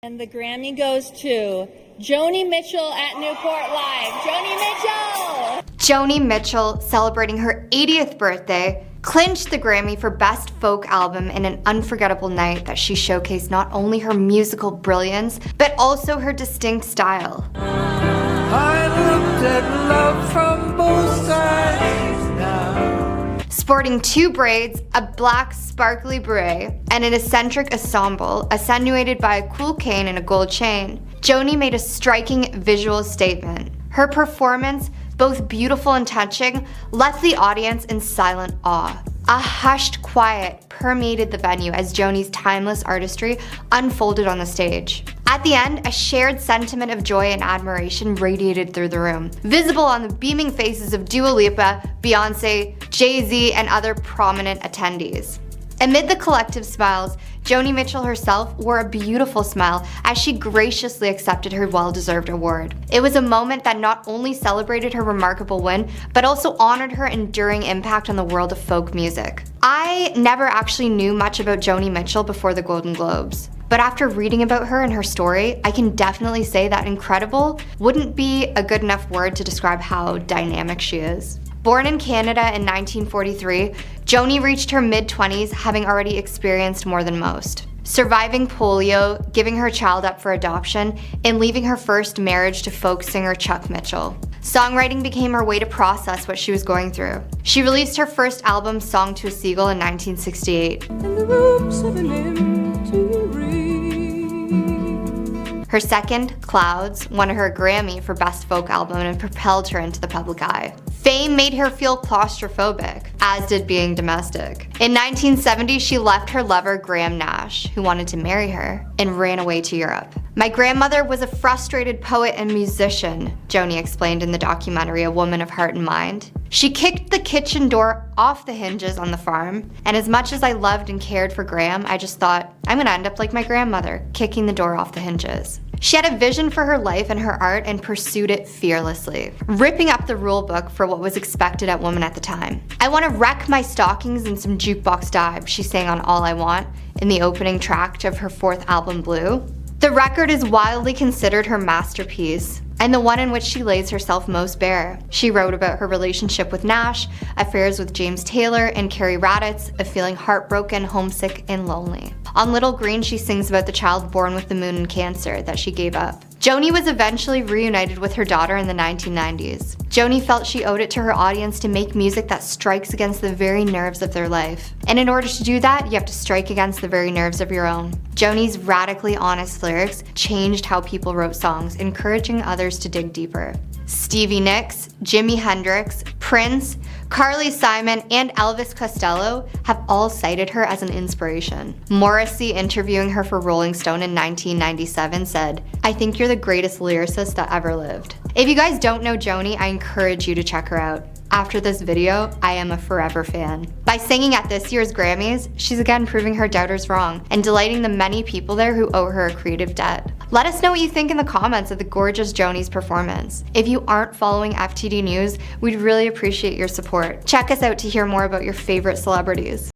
And the Grammy goes to Joni Mitchell at Newport Live. Joni Mitchell! Joni Mitchell, celebrating her 80th birthday, clinched the Grammy for Best Folk Album in an unforgettable night that she showcased not only her musical brilliance, but also her distinct style. I looked at love from both sides now. Sporting 2 braids, a black sparkly beret, and an eccentric ensemble accentuated by a cool cane and a gold chain, Joni made a striking visual statement. Her performance, both beautiful and touching, left the audience in silent awe. A hushed quiet permeated the venue as Joni's timeless artistry unfolded on the stage. At the end, a shared sentiment of joy and admiration radiated through the room, visible on the beaming faces of Dua Lipa, Beyonce, Jay-Z, and other prominent attendees. Amid the collective smiles, Joni Mitchell herself wore a beautiful smile as she graciously accepted her well-deserved award. It was a moment that not only celebrated her remarkable win, but also honored her enduring impact on the world of folk music. I never actually knew much about Joni Mitchell before the Golden Globes, but after reading about her and her story, I can definitely say that incredible wouldn't be a good enough word to describe how dynamic she is. Born in Canada in 1943, Joni reached her mid-20s having already experienced more than most. Surviving polio, giving her child up for adoption, and leaving her first marriage to folk singer Chuck Mitchell. Songwriting became her way to process what she was going through. She released her first album, Song to a Seagull, in 1968. Her second, Clouds, won her a Grammy for Best Folk Album and propelled her into the public eye. Fame made her feel claustrophobic, as did being domestic. In 1970, she left her lover Graham Nash, who wanted to marry her, and ran away to Europe. My grandmother was a frustrated poet and musician, Joni explained in the documentary A Woman of Heart and Mind. She kicked the kitchen door off the hinges on the farm, and as much as I loved and cared for Graham, I just thought, I'm gonna end up like my grandmother, kicking the door off the hinges. She had a vision for her life and her art and pursued it fearlessly, ripping up the rule book for what was expected of women at the time. I want to wreck my stockings in some jukebox dive, she sang on All I Want in the opening track of her 4th album, Blue. The record is widely considered her masterpiece, and the one in which she lays herself most bare. She wrote about her relationship with Nash, affairs with James Taylor and Carrie Raditz, of feeling heartbroken, homesick, and lonely. On Little Green, she sings about the child born with the moon and cancer that she gave up. Joni was eventually reunited with her daughter in the 1990s. Joni felt she owed it to her audience to make music that strikes against the very nerves of their life. And in order to do that, you have to strike against the very nerves of your own. Joni's radically honest lyrics changed how people wrote songs, encouraging others to dig deeper. Stevie Nicks, Jimi Hendrix, Prince, Carly Simon, and Elvis Costello have all cited her as an inspiration. Morrissey, interviewing her for Rolling Stone in 1997, said, "I think you're the greatest lyricist that ever lived." If you guys don't know Joni, I encourage you to check her out. After this video, I am a forever fan. By singing at this year's Grammys, she's again proving her doubters wrong and delighting the many people there who owe her a creative debt. Let us know what you think in the comments of the gorgeous Joni's performance. If you aren't following FTD News, we'd really appreciate your support. Check us out to hear more about your favorite celebrities.